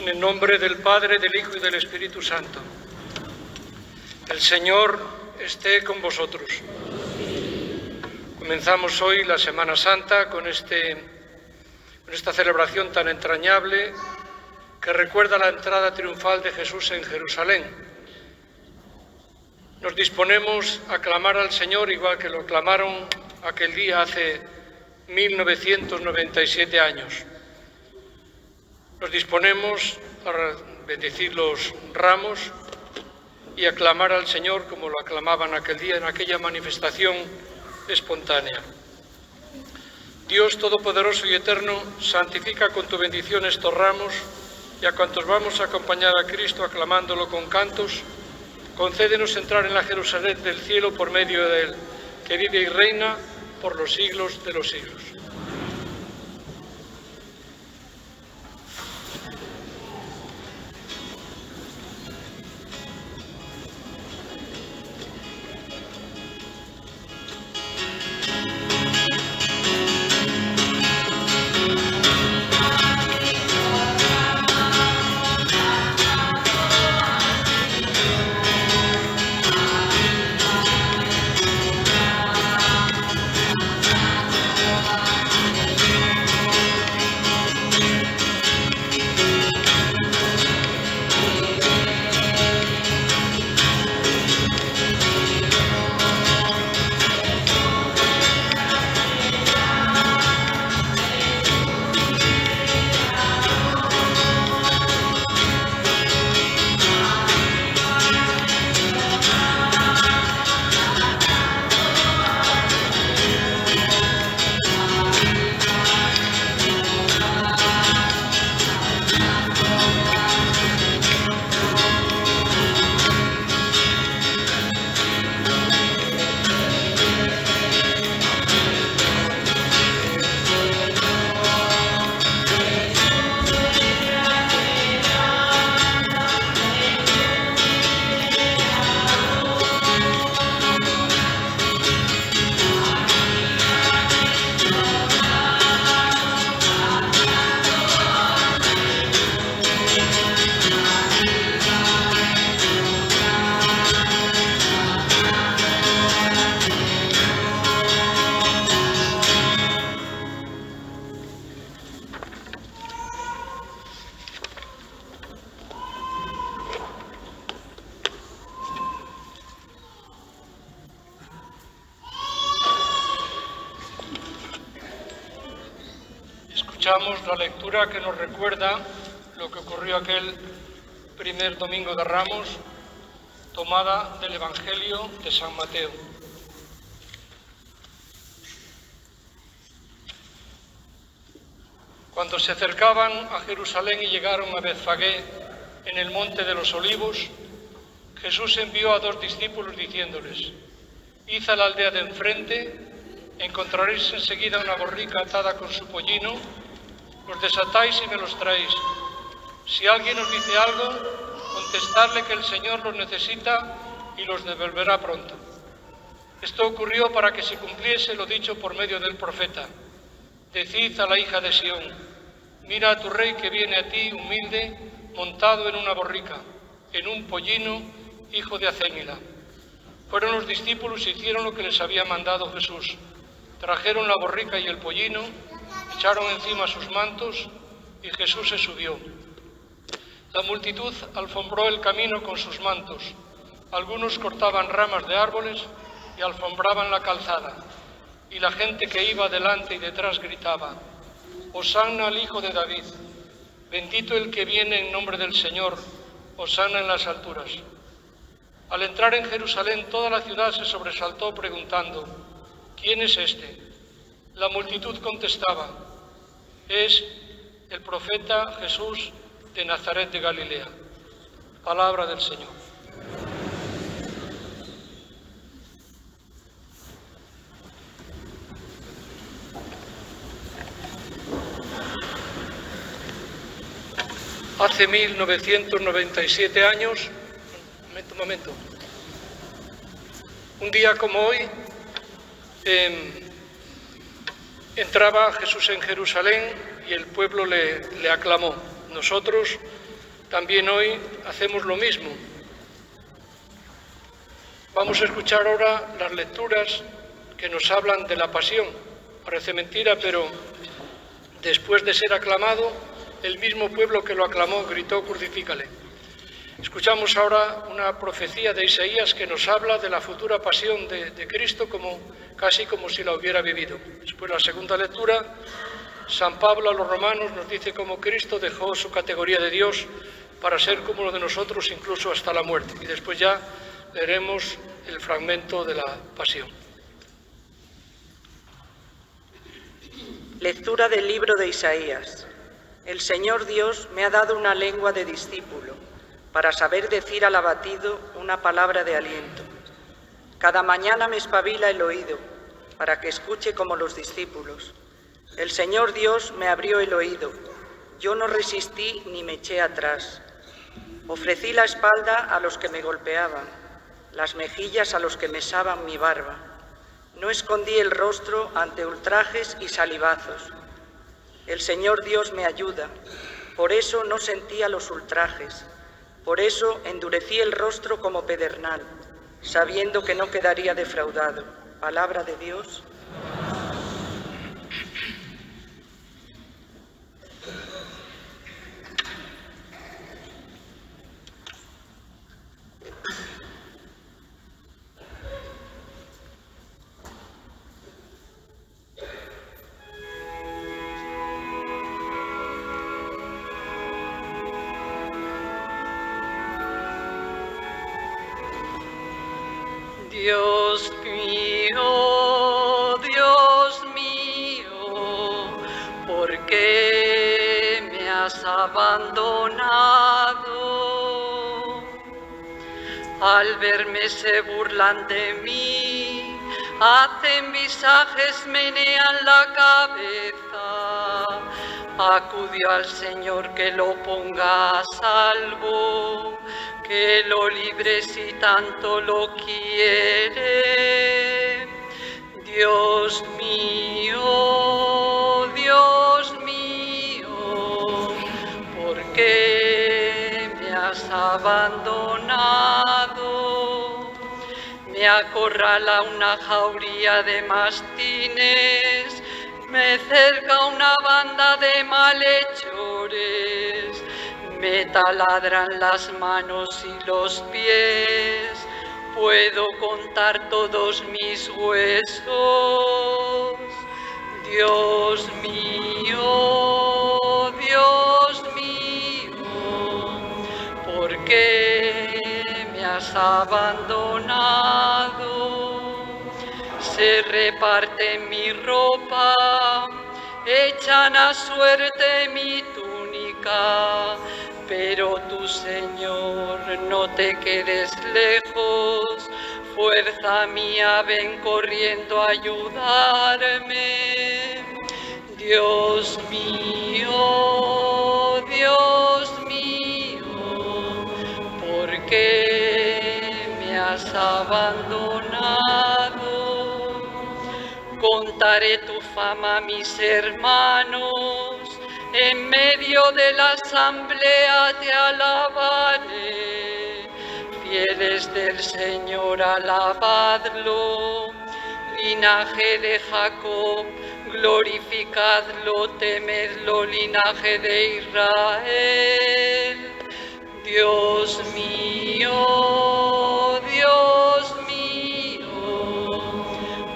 En el nombre del Padre, del Hijo y del Espíritu Santo. El Señor esté con vosotros. Comenzamos hoy la Semana Santa con esta celebración tan entrañable que recuerda la entrada triunfal de Jesús en Jerusalén. Nos disponemos a clamar al Señor igual que lo clamaron aquel día hace 1997 años. Nos disponemos a bendecir los ramos y a clamar al Señor como lo aclamaban aquel día en aquella manifestación espontánea. Dios Todopoderoso y Eterno, santifica con tu bendición estos ramos y a cuantos vamos a acompañar a Cristo aclamándolo con cantos, concédenos entrar en la Jerusalén del cielo por medio de Él, que vive y reina por los siglos de los siglos. Escuchamos la lectura que nos recuerda lo que ocurrió aquel primer domingo de Ramos, tomada del Evangelio de San Mateo. Cuando se acercaban a Jerusalén y llegaron a Betfagé, en el monte de los Olivos, Jesús envió a 2 discípulos diciéndoles: «Id a la aldea de enfrente, encontraréis enseguida una borrica atada con su pollino, los desatáis y me los traéis. Si alguien os dice algo, contestadle que el Señor los necesita y los devolverá pronto». Esto ocurrió para que se cumpliese lo dicho por medio del profeta: «Decid a la hija de Sión, mira a tu rey que viene a ti humilde, montado en una borrica, en un pollino, hijo de Acémila». Fueron los discípulos y hicieron lo que les había mandado Jesús. Trajeron la borrica y el pollino, echaron encima sus mantos y Jesús se subió. La multitud alfombró el camino con sus mantos. Algunos cortaban ramas de árboles y alfombraban la calzada. Y la gente que iba delante y detrás gritaba: «Hosanna al Hijo de David, bendito el que viene en nombre del Señor, hosanna en las alturas». Al entrar en Jerusalén, toda la ciudad se sobresaltó preguntando: «¿Quién es este?». La multitud contestaba: «Es el profeta Jesús de Nazaret de Galilea». Palabra del Señor. Hace 1997 años, un día como hoy, entraba Jesús en Jerusalén y el pueblo le aclamó. Nosotros también hoy hacemos lo mismo. Vamos a escuchar ahora las lecturas que nos hablan de la pasión. Parece mentira, pero después de ser aclamado, el mismo pueblo que lo aclamó gritó: crucifícale. Escuchamos ahora una profecía de Isaías que nos habla de la futura pasión de Cristo casi como si la hubiera vivido. Después, la segunda lectura, San Pablo a los romanos nos dice cómo Cristo dejó su categoría de Dios para ser como uno de nosotros, incluso hasta la muerte. Y después ya leeremos el fragmento de la pasión. Lectura del libro de Isaías. El Señor Dios me ha dado una lengua de discípulo, para saber decir al abatido una palabra de aliento. Cada mañana me espabila el oído, para que escuche como los discípulos. El Señor Dios me abrió el oído, yo no resistí ni me eché atrás. Ofrecí la espalda a los que me golpeaban, las mejillas a los que mesaban mi barba. No escondí el rostro ante ultrajes y salivazos. El Señor Dios me ayuda, por eso no sentía los ultrajes. Por eso endurecí el rostro como pedernal, sabiendo que no quedaría defraudado. Palabra de Dios. Dios mío, ¿por qué me has abandonado? Al verme se burlan de mí, hacen visajes, menean la cabeza. Acudió al Señor que lo ponga a salvo, que lo libre si tanto lo quiere. Dios mío, ¿por qué me has abandonado? Me acorrala una jauría de mastines, me cerca una banda de malhechores, me taladran las manos y los pies, puedo contar todos mis huesos. Dios mío, ¿por qué me has abandonado? Se reparte mi ropa, echan a suerte mi túnica, pero tú, Señor, no te quedes lejos, fuerza mía, ven corriendo a ayudarme. Dios mío, ¿por qué me has abandonado? Contaré tu fama a mis hermanos, en medio de la asamblea te alabaré. Fieles del Señor, alabadlo. Linaje de Jacob, glorificadlo, temedlo, linaje de Israel. Dios mío,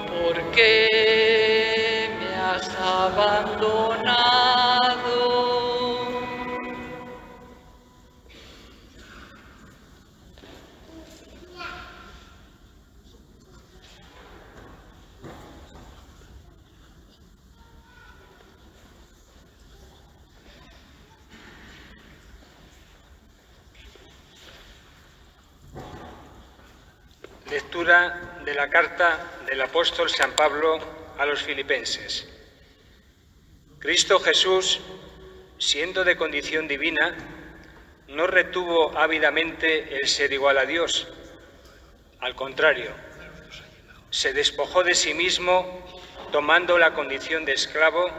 ¿por qué me has abandonado? Lectura de la carta del apóstol San Pablo a los filipenses. Cristo Jesús, siendo de condición divina, no retuvo ávidamente el ser igual a Dios. Al contrario, se despojó de sí mismo, tomando la condición de esclavo,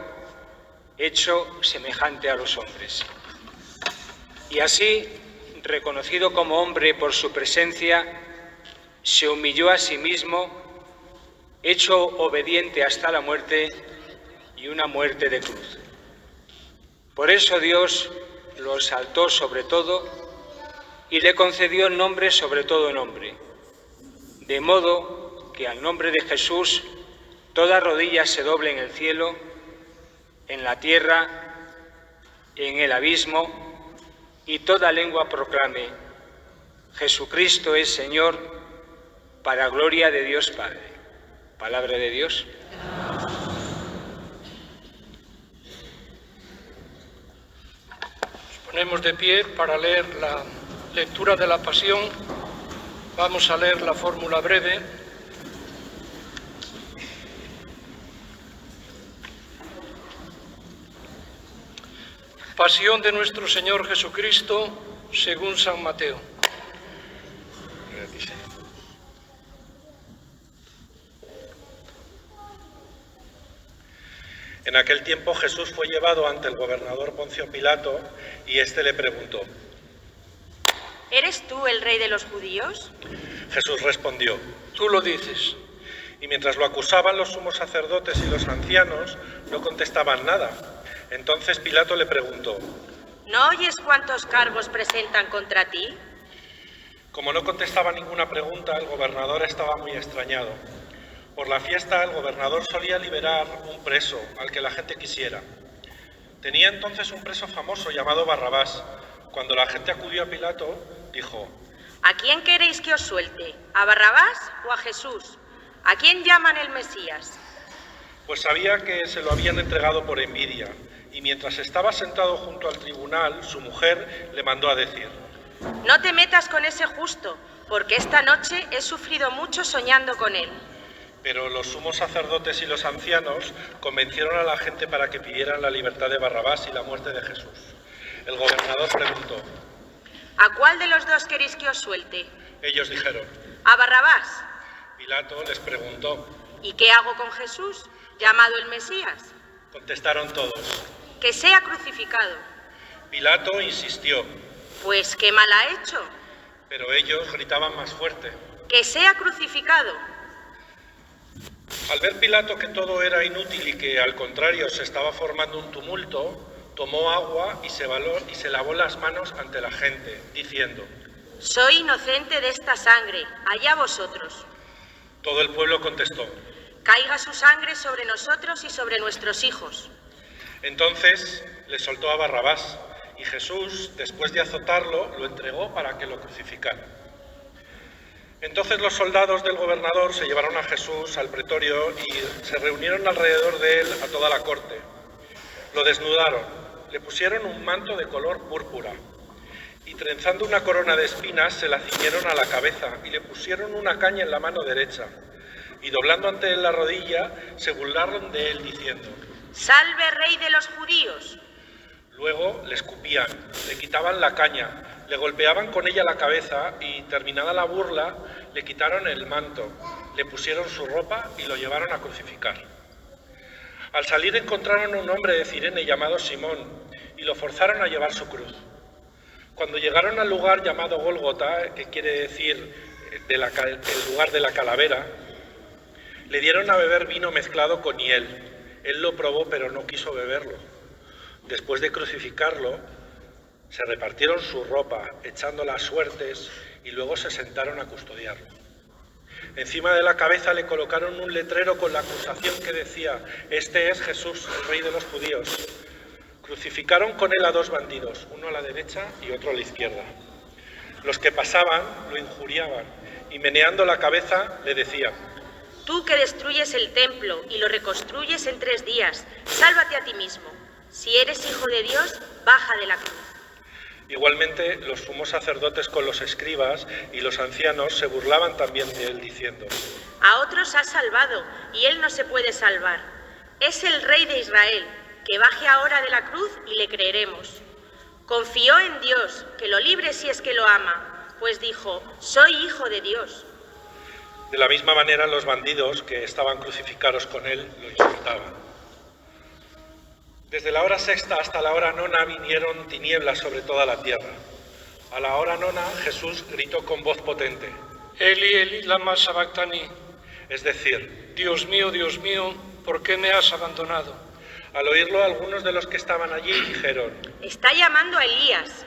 hecho semejante a los hombres. Y así, reconocido como hombre por su presencia, se humilló a sí mismo, hecho obediente hasta la muerte y una muerte de cruz. Por eso Dios lo exaltó sobre todo y le concedió el nombre sobre todo nombre, de modo que al nombre de Jesús toda rodilla se doble en el cielo, en la tierra, en el abismo, y toda lengua proclame: Jesucristo es Señor, para gloria de Dios Padre. Palabra de Dios. Nos ponemos de pie para leer la lectura de la Pasión. Vamos a leer la fórmula breve. Pasión de nuestro Señor Jesucristo según San Mateo. En aquel tiempo Jesús fue llevado ante el gobernador Poncio Pilato y éste le preguntó: ¿Eres tú el rey de los judíos? Jesús respondió: Tú lo dices. Y mientras lo acusaban los sumos sacerdotes y los ancianos, no contestaban nada. Entonces Pilato le preguntó: ¿No oyes cuántos cargos presentan contra ti? Como no contestaba ninguna pregunta, el gobernador estaba muy extrañado. Por la fiesta, el gobernador solía liberar un preso al que la gente quisiera. Tenía entonces un preso famoso llamado Barrabás. Cuando la gente acudió a Pilato, dijo: ¿A quién queréis que os suelte? ¿A Barrabás o a Jesús? ¿A quién llaman el Mesías? Pues sabía que se lo habían entregado por envidia, y mientras estaba sentado junto al tribunal, su mujer le mandó a decir: No te metas con ese justo, porque esta noche he sufrido mucho soñando con él. Pero los sumos sacerdotes y los ancianos convencieron a la gente para que pidieran la libertad de Barrabás y la muerte de Jesús. El gobernador preguntó: ¿A cuál de los dos queréis que os suelte? Ellos dijeron: ¿A Barrabás? Pilato les preguntó: ¿Y qué hago con Jesús, llamado el Mesías? Contestaron todos: Que sea crucificado. Pilato insistió, Pues qué mal ha hecho. pero ellos gritaban más fuerte. Que sea crucificado. Al ver Pilato que todo era inútil y que al contrario se estaba formando un tumulto, tomó agua y se lavó las manos ante la gente, diciendo: Soy inocente de esta sangre, allá vosotros. Todo el pueblo contestó. Caiga su sangre sobre nosotros y sobre nuestros hijos. Entonces le soltó a Barrabás y Jesús, después de azotarlo, lo entregó para que lo crucificaran. Entonces los soldados del gobernador se llevaron a Jesús al pretorio y se reunieron alrededor de él a toda la corte. Lo desnudaron, le pusieron un manto de color púrpura y trenzando una corona de espinas se la ciñeron a la cabeza y le pusieron una caña en la mano derecha. Y doblando ante él la rodilla, se burlaron de él diciendo: ¡Salve, rey de los judíos! Luego le escupían, le quitaban la caña, le golpeaban con ella la cabeza y, terminada la burla, le quitaron el manto, le pusieron su ropa y lo llevaron a crucificar. Al salir encontraron a un hombre de Cirene llamado Simón y lo forzaron a llevar su cruz. Cuando llegaron al lugar llamado Gólgota, que quiere decir el lugar de la calavera, le dieron a beber vino mezclado con hiel. Él lo probó, pero no quiso beberlo. Después de crucificarlo, se repartieron su ropa, echando las suertes, y luego se sentaron a custodiarlo. Encima de la cabeza le colocaron un letrero con la acusación que decía: Este es Jesús, el rey de los judíos. Crucificaron con él a dos bandidos, uno a la derecha y otro a la izquierda. Los que pasaban lo injuriaban y meneando la cabeza le decían: Tú que destruyes el templo y lo reconstruyes en 3 días, sálvate a ti mismo. Si eres hijo de Dios, baja de la cruz. Igualmente, los sumos sacerdotes con los escribas y los ancianos se burlaban también de él, diciendo: A otros has salvado, y él no se puede salvar. Es el rey de Israel, que baje ahora de la cruz y le creeremos. Confió en Dios, que lo libre si es que lo ama, pues dijo: soy hijo de Dios. De la misma manera, los bandidos que estaban crucificados con él lo insultaban. Desde la hora sexta hasta la hora nona vinieron tinieblas sobre toda la tierra. A la hora nona Jesús gritó con voz potente: Eli, Eli, lama sabactani. Es decir, Dios mío, ¿por qué me has abandonado? al oírlo algunos de los que estaban allí dijeron: Está llamando a Elías.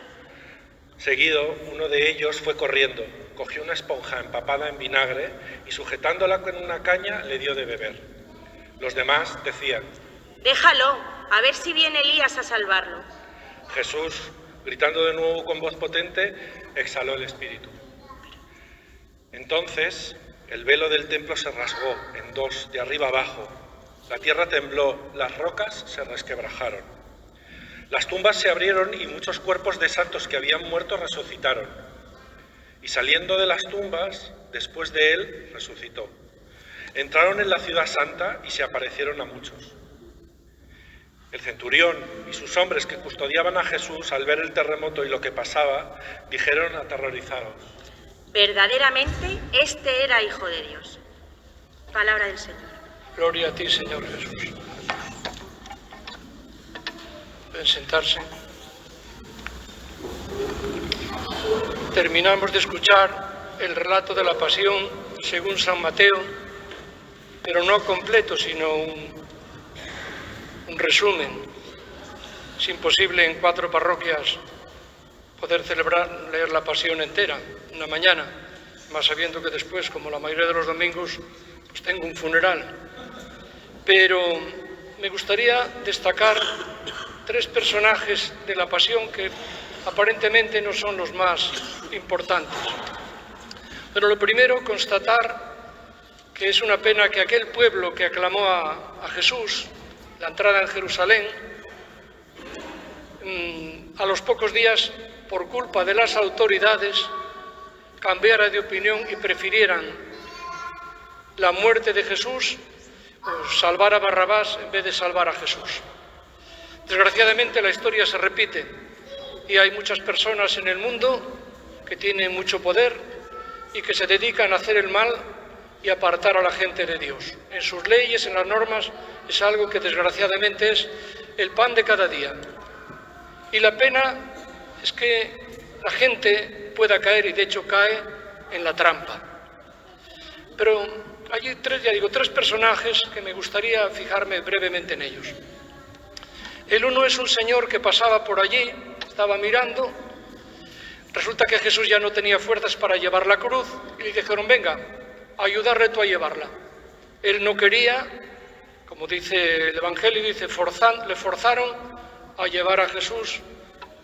Seguido, uno de ellos fue corriendo, cogió una esponja empapada en vinagre y sujetándola con una caña le dio de beber. Los demás decían: Déjalo, a ver si viene Elías a salvarlo. Jesús, gritando de nuevo con voz potente, exhaló el espíritu. Entonces el velo del templo se rasgó en dos, de arriba abajo. La tierra tembló, las rocas se resquebrajaron. Las tumbas se abrieron y muchos cuerpos de santos que habían muerto resucitaron. Y saliendo de las tumbas, después de él, resucitó. Entraron en la ciudad santa y se aparecieron a muchos. El centurión y sus hombres que custodiaban a Jesús, al ver el terremoto y lo que pasaba, dijeron aterrorizados: Verdaderamente, este era Hijo de Dios. Palabra del Señor. Gloria a ti, Señor Jesús. Pueden sentarse. Terminamos de escuchar el relato de la Pasión según San Mateo, pero no completo, sino un resumen. Es imposible en 4 parroquias poder leer la Pasión entera, una mañana, más sabiendo que después, como la mayoría de los domingos, pues tengo un funeral. Pero me gustaría destacar 3 personajes de la Pasión que aparentemente no son los más importantes. Pero lo primero, constatar que es una pena que aquel pueblo que aclamó a Jesús, la entrada en Jerusalén, a los pocos días, por culpa de las autoridades, cambiara de opinión y prefirieran la muerte de Jesús o salvar a Barrabás en vez de salvar a Jesús. Desgraciadamente la historia se repite y hay muchas personas en el mundo que tienen mucho poder y que se dedican a hacer el mal y apartar a la gente de Dios. En sus leyes, en las normas, es algo que desgraciadamente es el pan de cada día. Y la pena es que la gente pueda caer, y de hecho cae, en la trampa. Pero hay 3 personajes que me gustaría fijarme brevemente en ellos. El uno es un señor que pasaba por allí, estaba mirando. Resulta que Jesús ya no tenía fuerzas para llevar la cruz y le dijeron: venga, ayúdale tú a llevarla. Él no quería, como dice el Evangelio, le forzaron a llevar a Jesús,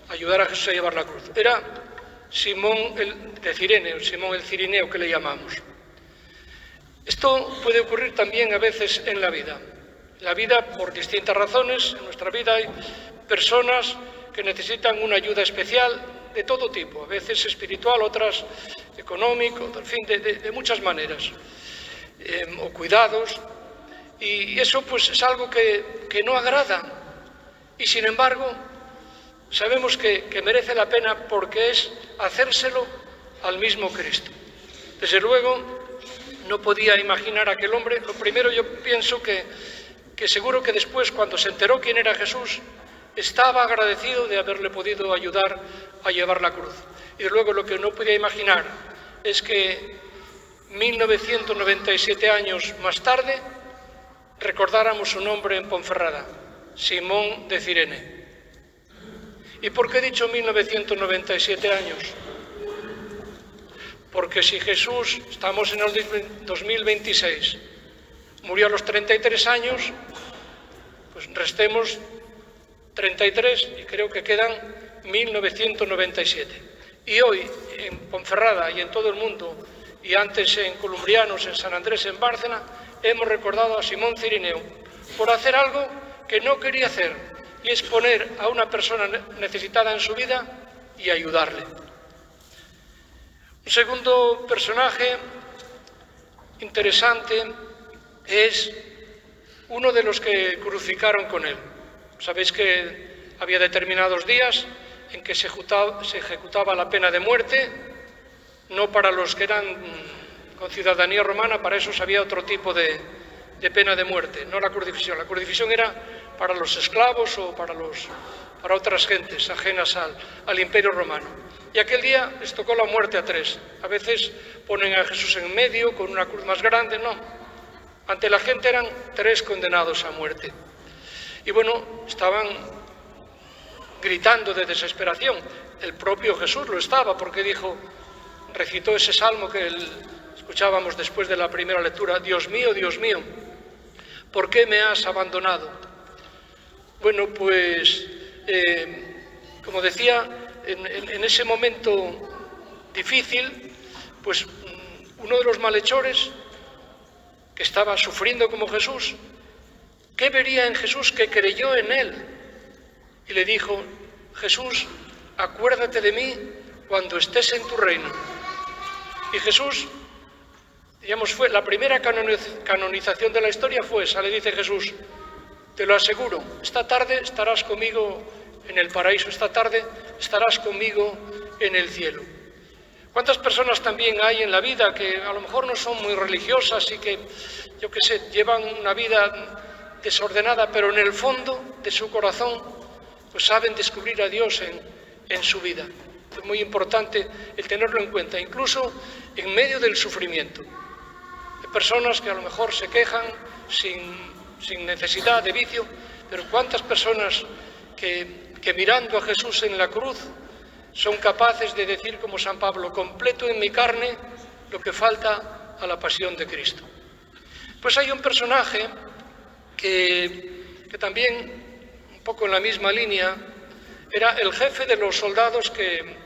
ayudar a Jesús a llevar la cruz. Era Simón Simón el Cirineo, que le llamamos. Esto puede ocurrir también a veces en la vida. En la vida, por distintas razones, en nuestra vida hay personas que necesitan una ayuda especial de todo tipo, a veces espiritual, otras económico, en fin, de muchas maneras, o cuidados, y eso pues es algo que no agrada, y sin embargo sabemos que merece la pena porque es hacérselo al mismo Cristo. Desde luego no podía imaginar a aquel hombre. Lo primero, yo pienso que seguro que después, cuando se enteró quién era Jesús, estaba agradecido de haberle podido ayudar a llevar la cruz. Y luego lo que no podía imaginar es que 1997 años más tarde recordáramos su nombre en Ponferrada, Simón de Cirene. ¿Y por qué he dicho 1997 años? Porque si Jesús, estamos en el 2026, murió a los 33 años, pues restemos 33 y creo que quedan 1997. Y hoy en Ponferrada y en todo el mundo, y antes en Columbrianos, en San Andrés, en Bárcena, hemos recordado a Simón Cirineo por hacer algo que no quería hacer, y es poner a una persona necesitada en su vida y ayudarle. Un segundo personaje interesante es uno de los que crucificaron con él. Sabéis que había determinados días en que se ejecutaba la pena de muerte, no para los que eran con ciudadanía romana, para esos había otro tipo de pena de muerte, no la crucifixión. La crucifixión era para los esclavos o para otras gentes ajenas al Imperio Romano. Y aquel día les tocó la muerte a 3. A veces ponen a Jesús en medio con una cruz más grande, no. Ante la gente eran 3 condenados a muerte. Y bueno, estaban gritando de desesperación. El propio Jesús lo estaba, porque recitó ese salmo que escuchábamos después de la primera lectura: Dios mío, ¿por qué me has abandonado? Bueno, pues, como decía, en ese momento difícil, pues uno de los malhechores que estaba sufriendo como Jesús, ¿qué vería en Jesús que creyó en él? Y le dijo: Jesús, acuérdate de mí cuando estés en tu reino. Y Jesús, fue la primera canonización de la historia, fue esa. Le dice Jesús: te lo aseguro, esta tarde estarás conmigo en el paraíso, esta tarde estarás conmigo en el cielo. ¿Cuántas personas también hay en la vida que a lo mejor no son muy religiosas y que, llevan una vida desordenada, pero en el fondo de su corazón pues saben descubrir a Dios en su vida? Es muy importante el tenerlo en cuenta, incluso en medio del sufrimiento. Hay personas que a lo mejor se quejan sin necesidad de vicio, pero ¿cuántas personas que mirando a Jesús en la cruz son capaces de decir como San Pablo: completo en mi carne lo que falta a la pasión de Cristo? Pues hay un personaje que también, un poco en la misma línea, era el jefe de los soldados que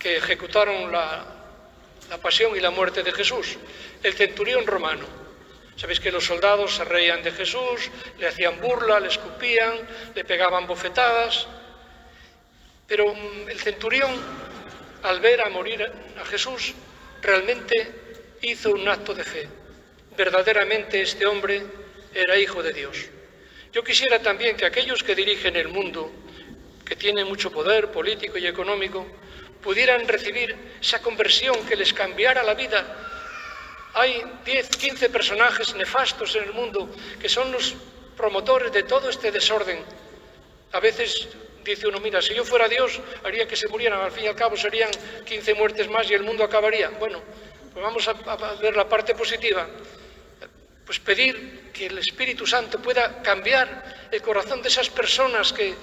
ejecutaron la pasión y la muerte de Jesús, el centurión romano. Sabéis que los soldados se reían de Jesús, le hacían burla, le escupían, le pegaban bofetadas. Pero el centurión, al ver a morir a Jesús, realmente hizo un acto de fe. Verdaderamente este hombre era hijo de Dios. Yo quisiera también que aquellos que dirigen el mundo, que tienen mucho poder político y económico, pudieran recibir esa conversión que les cambiara la vida. Hay 10, 15 personajes nefastos en el mundo que son los promotores de todo este desorden. A veces dice uno: mira, si yo fuera Dios, haría que se murieran, al fin y al cabo serían 15 muertes más y el mundo acabaría. Bueno, pues vamos a ver la parte positiva. Pues pedir que el Espíritu Santo pueda cambiar el corazón de esas personas que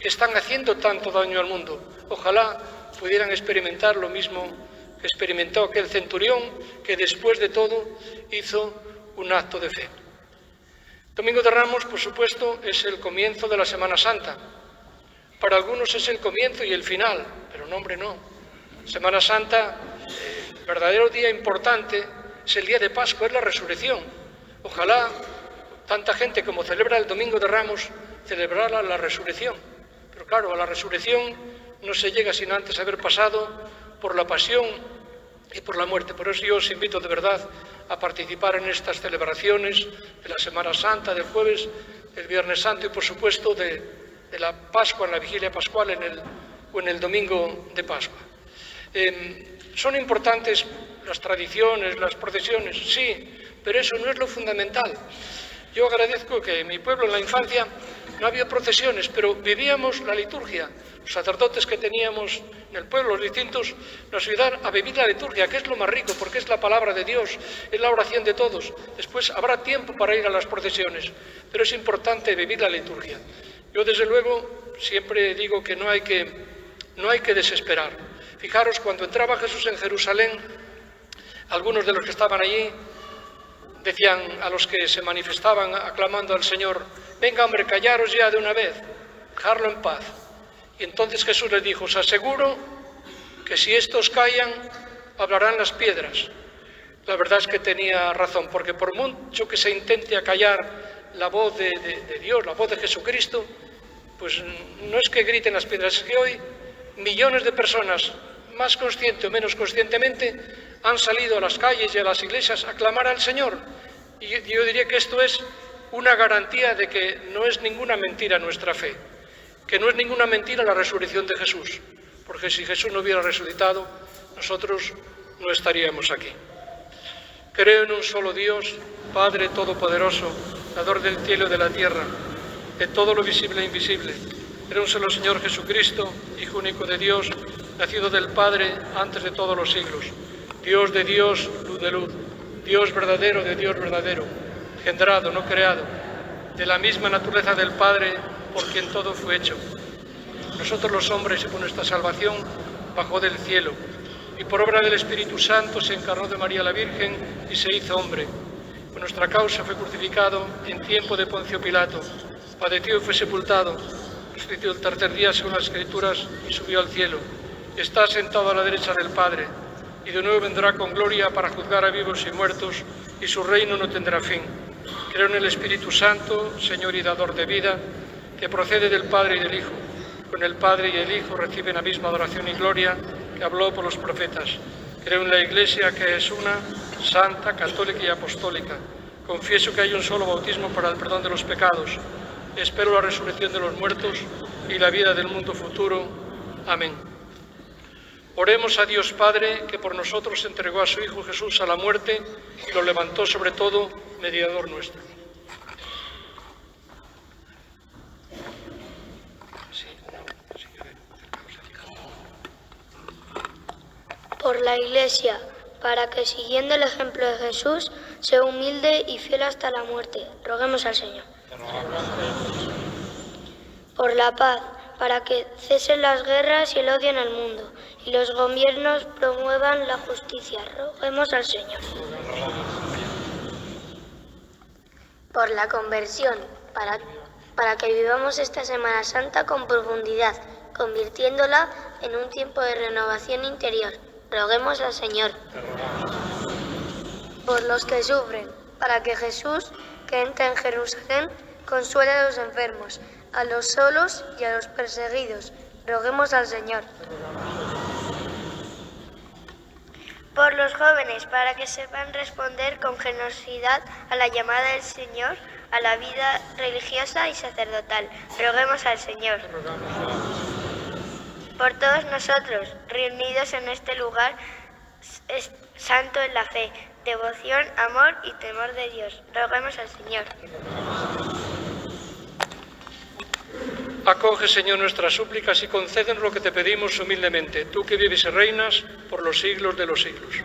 están haciendo tanto daño al mundo. Ojalá pudieran experimentar lo mismo que experimentó aquel centurión, que después de todo hizo un acto de fe. Domingo de Ramos, por supuesto, es el comienzo de la Semana Santa. Para algunos es el comienzo y el final, pero no, hombre, no. Semana Santa, el verdadero día importante es el día de Pascua, es la resurrección. Ojalá tanta gente como celebra el Domingo de Ramos celebrara la resurrección. Pero claro, a la resurrección no se llega sin antes haber pasado por la pasión y por la muerte. Por eso yo os invito de verdad a participar en estas celebraciones de la Semana Santa, del jueves, del Viernes Santo y por supuesto de la Pascua, en la Vigilia Pascual o en el Domingo de Pascua. Son importantes las tradiciones, las procesiones, sí, pero eso no es lo fundamental. Yo agradezco que en mi pueblo, en la infancia, no había procesiones, pero vivíamos la liturgia. Los sacerdotes que teníamos en el pueblo, los distintos, nos ayudaron a vivir la liturgia, que es lo más rico, porque es la palabra de Dios, es la oración de todos. Después habrá tiempo para ir a las procesiones, pero es importante vivir la liturgia. Yo, desde luego, siempre digo que no hay que desesperar. Fijaros, cuando entraba Jesús en Jerusalén, algunos de los que estaban allí decían a los que se manifestaban aclamando al Señor: venga, hombre, callaros ya de una vez, dejarlo en paz. Y entonces Jesús les dijo: os aseguro que si estos callan, hablarán las piedras. La verdad es que tenía razón, porque por mucho que se intente acallar la voz de Dios, la voz de Jesucristo, pues no es que griten las piedras, es que hoy millones de personas, más consciente o menos conscientemente, han salido a las calles y a las iglesias a clamar al Señor. Y yo diría que esto es una garantía de que no es ninguna mentira nuestra fe, que no es ninguna mentira la resurrección de Jesús, porque si Jesús no hubiera resucitado, nosotros no estaríamos aquí. Creo en un solo Dios, Padre Todopoderoso, Dador del cielo y de la tierra, de todo lo visible e invisible. Creo en un solo Señor Jesucristo, Hijo único de Dios, nacido del Padre antes de todos los siglos, Dios de Dios, luz de luz, Dios verdadero de Dios verdadero, engendrado, no creado, de la misma naturaleza del Padre, por quien todo fue hecho. Nosotros los hombres, y por nuestra salvación, bajó del cielo, y por obra del Espíritu Santo se encarnó de María la Virgen y se hizo hombre. Por nuestra causa fue crucificado en tiempo de Poncio Pilato, padeció y fue sepultado, resucitó el tercer día según las Escrituras y subió al cielo. Está sentado a la derecha del Padre, y de nuevo vendrá con gloria para juzgar a vivos y muertos, y su reino no tendrá fin. Creo en el Espíritu Santo, Señor y dador de vida, que procede del Padre y del Hijo. Con el Padre y el Hijo reciben la misma adoración y gloria que habló por los profetas. Creo en la Iglesia, que es una, santa, católica y apostólica. Confieso que hay un solo bautismo para el perdón de los pecados. Espero la resurrección de los muertos y la vida del mundo futuro. Amén. Oremos a Dios Padre, que por nosotros entregó a su Hijo Jesús a la muerte y lo levantó sobre todo, mediador nuestro. Por la Iglesia, para que siguiendo el ejemplo de Jesús, sea humilde y fiel hasta la muerte. Roguemos al Señor. Por la paz, para que cesen las guerras y el odio en el mundo, y los gobiernos promuevan la justicia. Roguemos al Señor. Por la conversión, para que vivamos esta Semana Santa con profundidad, convirtiéndola en un tiempo de renovación interior. Roguemos al Señor. Por los que sufren, para que Jesús, que entra en Jerusalén, consuele a los enfermos, a los solos y a los perseguidos. Roguemos al Señor. Por los jóvenes, para que sepan responder con generosidad a la llamada del Señor, a la vida religiosa y sacerdotal. Roguemos al Señor. Por todos nosotros, reunidos en este lugar santo en la fe, devoción, amor y temor de Dios. Roguemos al Señor. Acoge, Señor, nuestras súplicas y concédenos lo que te pedimos humildemente, tú que vives y reinas por los siglos de los siglos.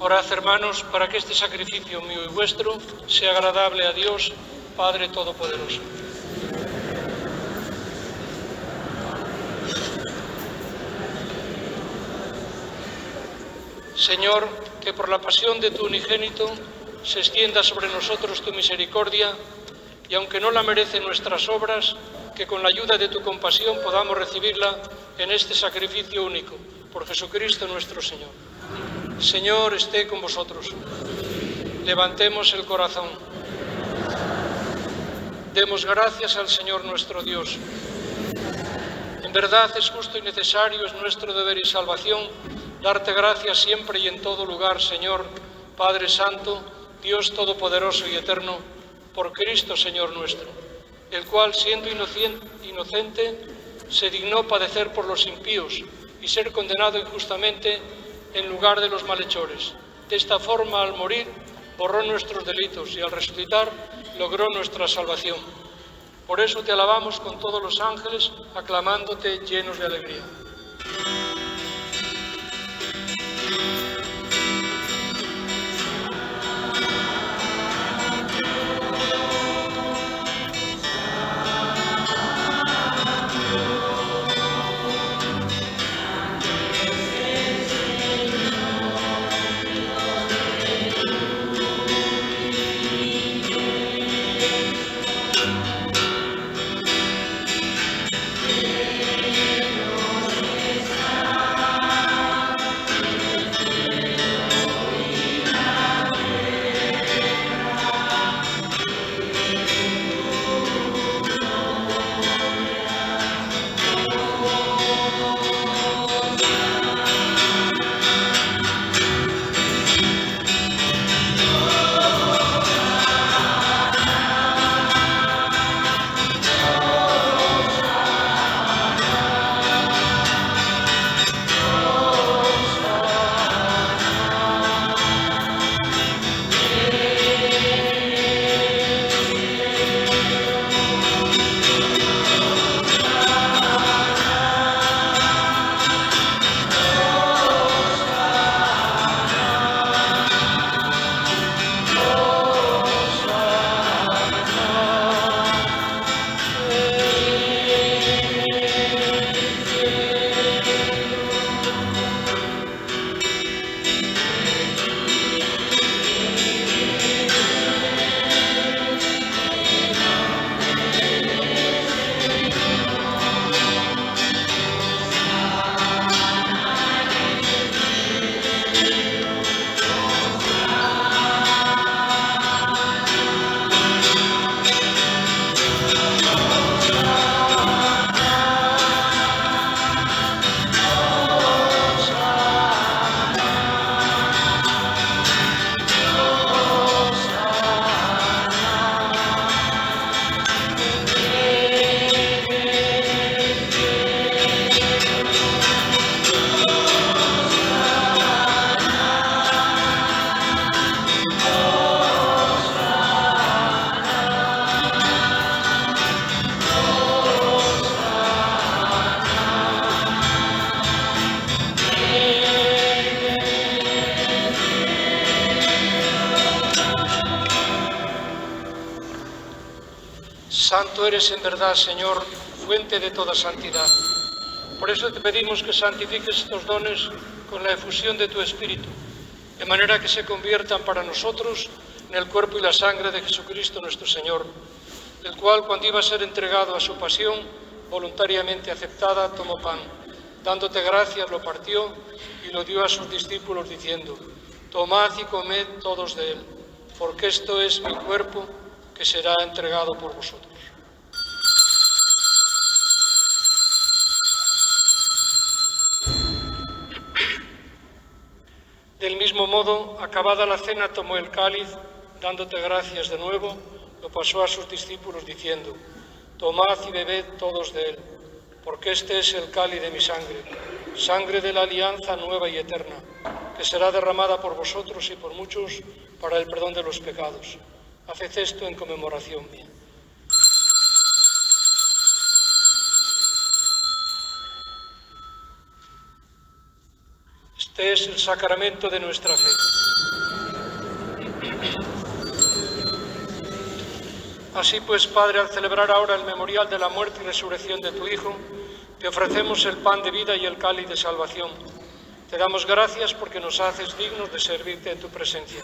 Orad, hermanos, para que este sacrificio mío y vuestro sea agradable a Dios, Padre Todopoderoso. Señor, que por la pasión de tu unigénito se extienda sobre nosotros tu misericordia, y aunque no la merecen nuestras obras, que con la ayuda de tu compasión podamos recibirla en este sacrificio único, por Jesucristo nuestro Señor. Señor, esté con vosotros. Levantemos el corazón. Demos gracias al Señor nuestro Dios. En verdad es justo y necesario, es nuestro deber y salvación, darte gracias siempre y en todo lugar, Señor, Padre Santo, Dios Todopoderoso y Eterno, por Cristo, Señor nuestro, el cual, siendo inocente, se dignó padecer por los impíos y ser condenado injustamente en lugar de los malhechores. De esta forma, al morir, borró nuestros delitos y al resucitar logró nuestra salvación. Por eso te alabamos con todos los ángeles, aclamándote llenos de alegría. Santo eres en verdad, Señor, fuente de toda santidad. Por eso te pedimos que santifiques estos dones con la efusión de tu Espíritu, de manera que se conviertan para nosotros en el cuerpo y la sangre de Jesucristo nuestro Señor, el cual, cuando iba a ser entregado a su pasión, voluntariamente aceptada, tomó pan. Dándote gracias, lo partió y lo dio a sus discípulos, diciendo: tomad y comed todos de él, porque esto es mi cuerpo, que será entregado por vosotros. Del mismo modo, acabada la cena, tomó el cáliz, dándote gracias de nuevo, lo pasó a sus discípulos, diciendo: tomad y bebed todos de él, porque este es el cáliz de mi sangre, sangre de la alianza nueva y eterna, que será derramada por vosotros y por muchos para el perdón de los pecados. Haced esto en conmemoración mía. Este es el sacramento de nuestra fe. Así pues, Padre, al celebrar ahora el memorial de la muerte y resurrección de tu Hijo, te ofrecemos el pan de vida y el cáliz de salvación. Te damos gracias porque nos haces dignos de servirte en tu presencia.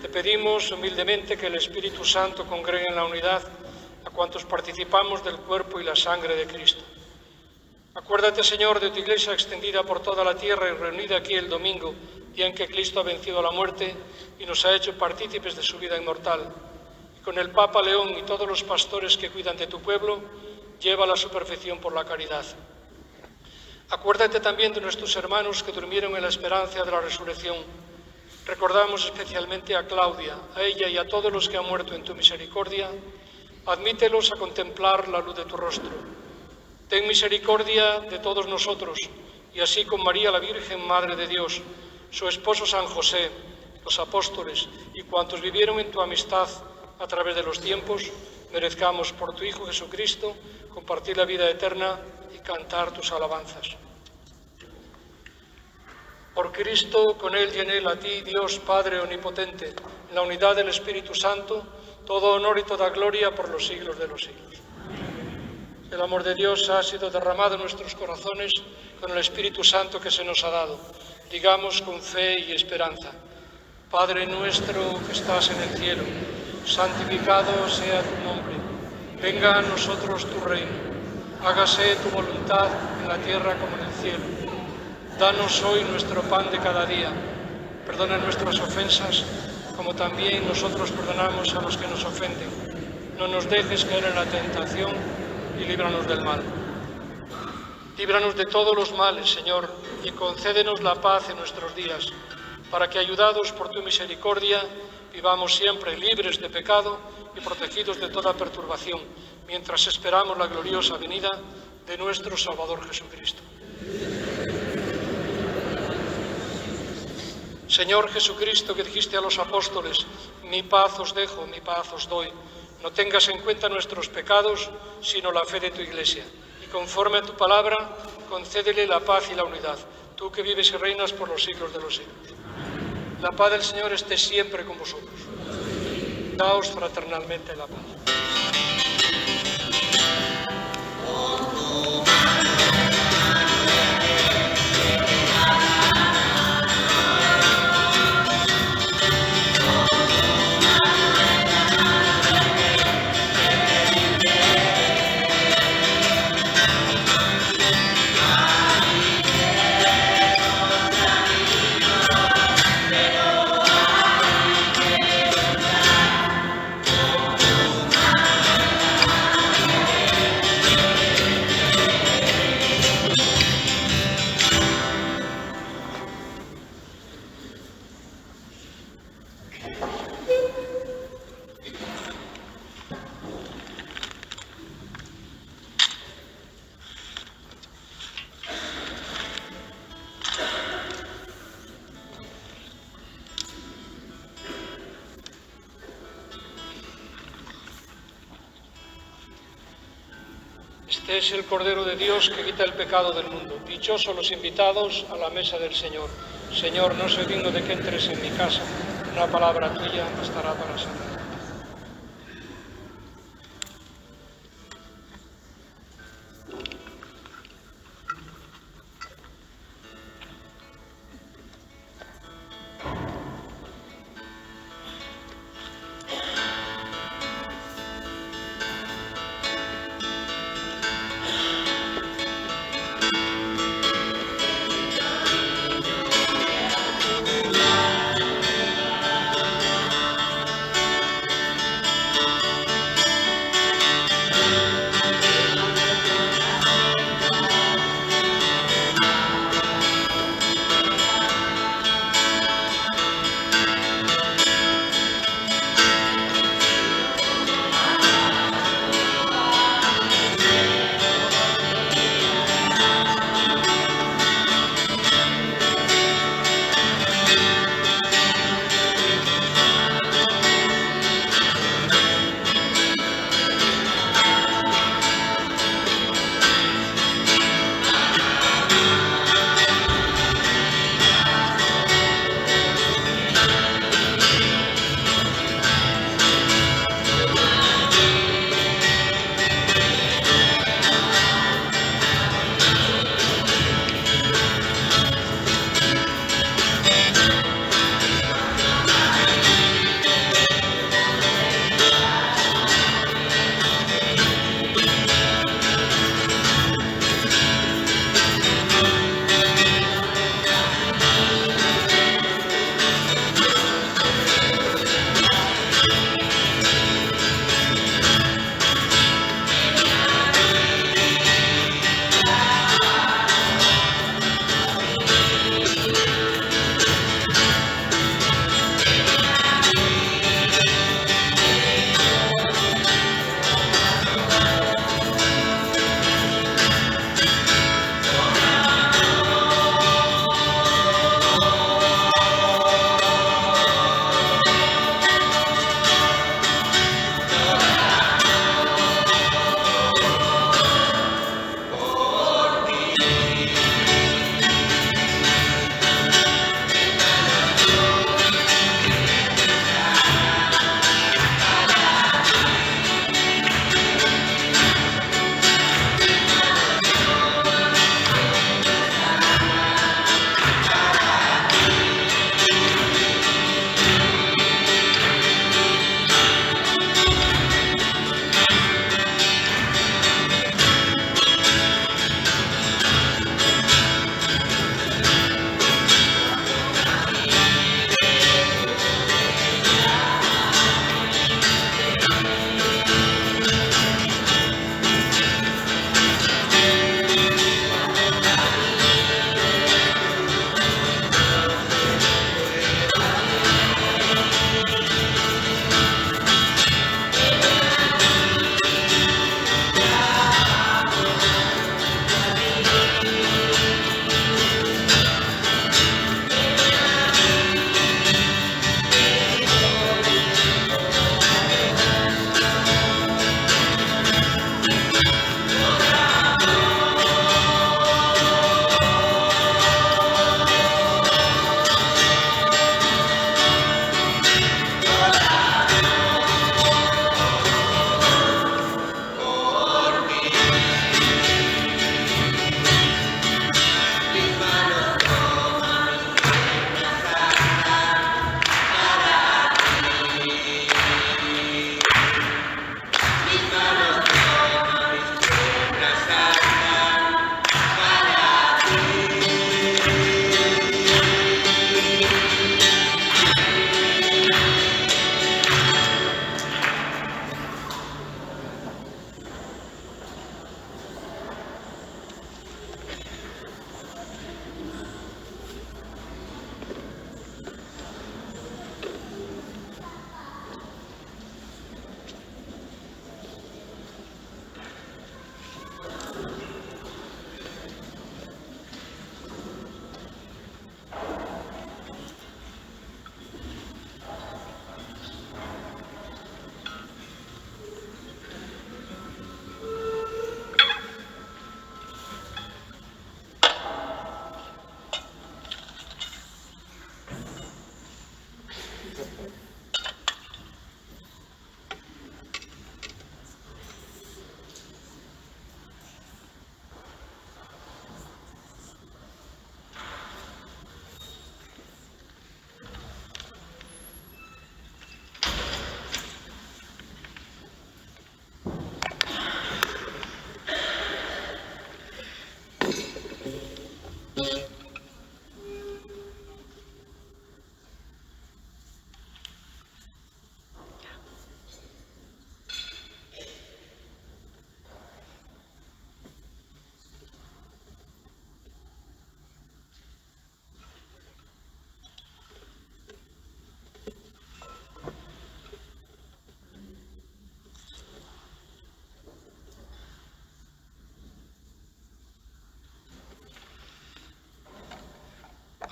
Te pedimos humildemente que el Espíritu Santo congregue en la unidad a cuantos participamos del cuerpo y la sangre de Cristo. Acuérdate, Señor, de tu Iglesia extendida por toda la tierra y reunida aquí el domingo, día en que Cristo ha vencido a la muerte y nos ha hecho partícipes de su vida inmortal. Y con el Papa León y todos los pastores que cuidan de tu pueblo, llévala a su perfección por la caridad. Acuérdate también de nuestros hermanos que durmieron en la esperanza de la resurrección. Recordamos especialmente a Claudia, a ella y a todos los que han muerto en tu misericordia. Admítelos a contemplar la luz de tu rostro. Ten misericordia de todos nosotros, y así con María la Virgen, Madre de Dios, su esposo San José, los apóstoles y cuantos vivieron en tu amistad a través de los tiempos, merezcamos por tu Hijo Jesucristo compartir la vida eterna y cantar tus alabanzas. Por Cristo, con Él y en Él, a ti, Dios Padre Omnipotente, en la unidad del Espíritu Santo, todo honor y toda gloria por los siglos de los siglos. El amor de Dios ha sido derramado en nuestros corazones con el Espíritu Santo que se nos ha dado. Digamos con fe y esperanza: Padre nuestro que estás en el cielo, santificado sea tu nombre. Venga a nosotros tu reino. Hágase tu voluntad en la tierra como en el cielo. Danos hoy nuestro pan de cada día. Perdona nuestras ofensas, como también nosotros perdonamos a los que nos ofenden. No nos dejes caer en la tentación y líbranos del mal. Líbranos de todos los males, Señor, y concédenos la paz en nuestros días, para que, ayudados por tu misericordia, vivamos siempre libres de pecado y protegidos de toda perturbación, mientras esperamos la gloriosa venida de nuestro Salvador Jesucristo. Señor Jesucristo, que dijiste a los apóstoles: mi paz os dejo, mi paz os doy. No tengas en cuenta nuestros pecados, sino la fe de tu Iglesia. Y conforme a tu palabra, concédele la paz y la unidad, tú que vives y reinas por los siglos de los siglos. La paz del Señor esté siempre con vosotros. Daos fraternalmente la paz. Este es el Cordero de Dios que quita el pecado del mundo. Dichosos los invitados a la mesa del Señor. Señor, no soy digno de que entres en mi casa. Una palabra tuya bastará para siempre.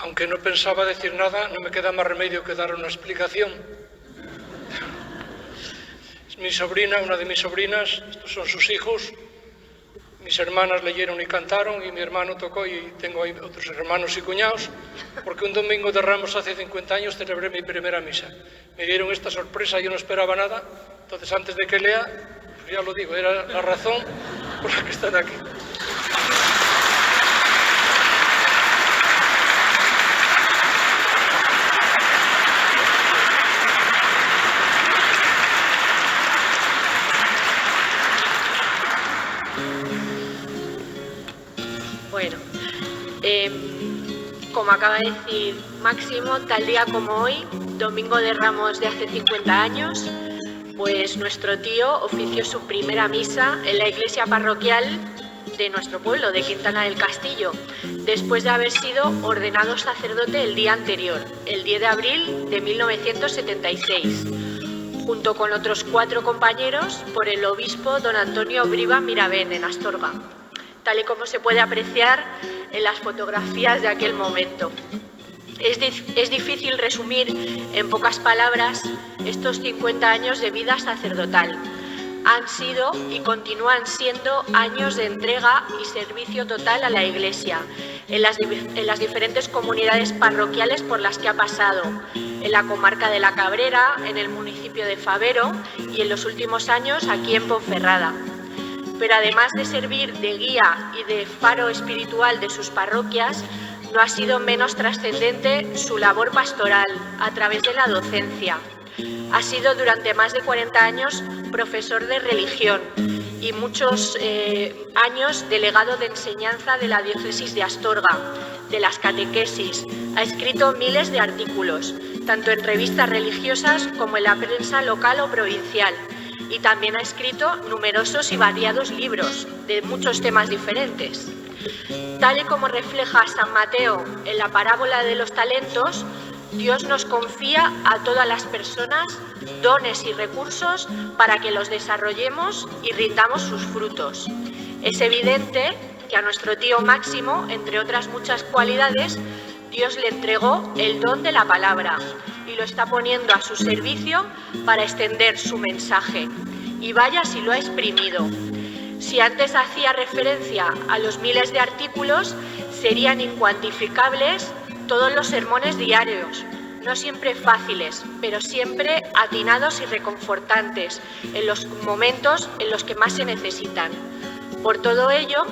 Aunque no pensaba decir nada, no me queda más remedio que dar una explicación. Es mi sobrina, una de mis sobrinas, estos son sus hijos. Mis hermanas leyeron y cantaron y mi hermano tocó y tengo ahí otros hermanos y cuñados, porque un domingo de Ramos hace 50 años celebré mi primera misa. Me dieron esta sorpresa, yo no esperaba nada, entonces antes de que lea, pues ya lo digo, era la razón por la que están aquí. Bueno, como acaba de decir Máximo, tal día como hoy, Domingo de Ramos de hace 50 años, pues nuestro tío ofició su primera misa en la iglesia parroquial de nuestro pueblo, de Quintana del Castillo, después de haber sido ordenado sacerdote el día anterior, el 10 de abril de 1976, junto con otros 4 compañeros por el obispo don Antonio Briva Miravén en Astorga, tal y como se puede apreciar en las fotografías de aquel momento. Es difícil resumir en pocas palabras estos 50 años de vida sacerdotal. Han sido y continúan siendo años de entrega y servicio total a la Iglesia, en las diferentes comunidades parroquiales por las que ha pasado, en la comarca de La Cabrera, en el municipio de Favero y en los últimos años aquí en Ponferrada. Pero además de servir de guía y de faro espiritual de sus parroquias, no ha sido menos trascendente su labor pastoral a través de la docencia. Ha sido durante más de 40 años profesor de religión y muchos años delegado de enseñanza de la diócesis de Astorga, de las catequesis. Ha escrito miles de artículos, tanto en revistas religiosas como en la prensa local o provincial. Y también ha escrito numerosos y variados libros de muchos temas diferentes. Tal y como refleja San Mateo en la parábola de los talentos, Dios nos confía a todas las personas dones y recursos para que los desarrollemos y rindamos sus frutos. Es evidente que a nuestro tío Máximo, entre otras muchas cualidades, Dios le entregó el don de la palabra y lo está poniendo a su servicio para extender su mensaje. Y vaya si lo ha exprimido. Si antes hacía referencia a los miles de artículos, serían incuantificables todos los sermones diarios, no siempre fáciles, pero siempre atinados y reconfortantes en los momentos en los que más se necesitan. Por todo ello,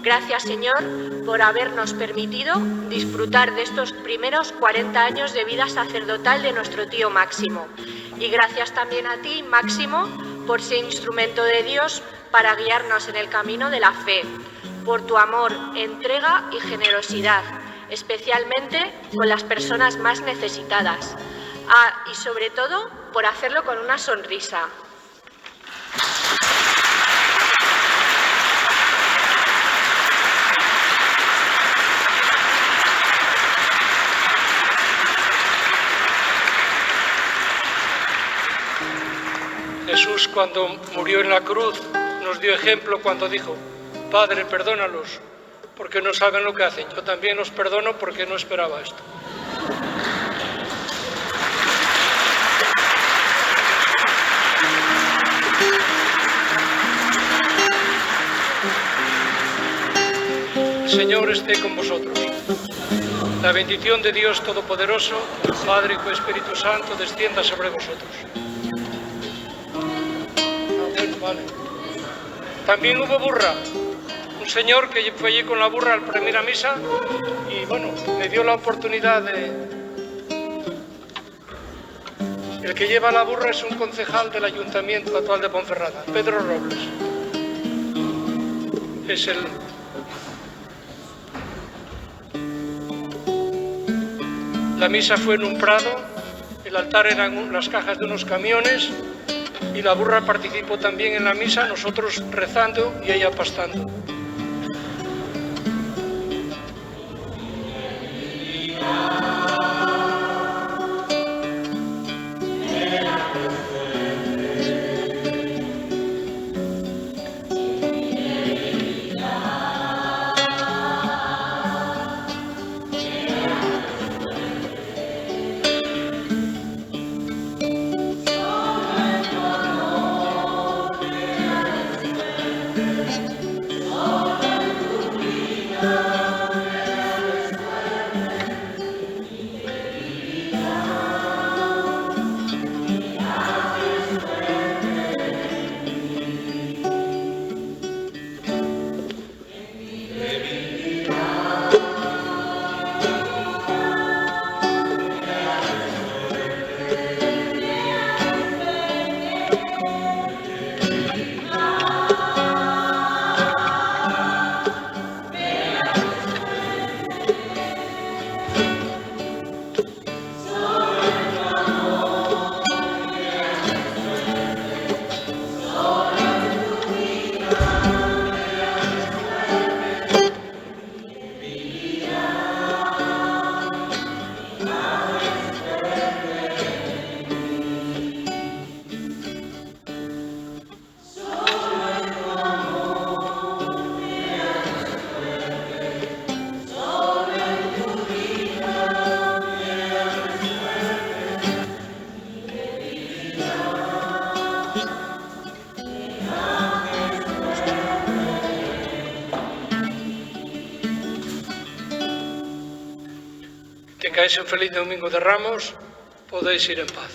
gracias Señor por habernos permitido disfrutar de estos primeros 40 años de vida sacerdotal de nuestro tío Máximo. Y gracias también a ti, Máximo, por ser instrumento de Dios para guiarnos en el camino de la fe, por tu amor, entrega y generosidad, especialmente con las personas más necesitadas. Y sobre todo, por hacerlo con una sonrisa. Jesús, cuando murió en la cruz, nos dio ejemplo cuando dijo: Padre, perdónalos, porque no saben lo que hacen. Yo también los perdono porque no esperaba esto. El Señor esté con vosotros. La bendición de Dios Todopoderoso, Padre y Espíritu Santo, descienda sobre vosotros. Vale. También hubo burra, un señor que fue allí con la burra a la primera misa y bueno, me dio la oportunidad de... El que lleva la burra es un concejal del Ayuntamiento actual de Ponferrada, Pedro Robles. Es el... La misa fue en un prado, el altar eran las cajas de unos camiones y la burra participó también en la misa, nosotros rezando y ella pastando. tengáis un feliz Domingo de Ramos, podéis ir en paz.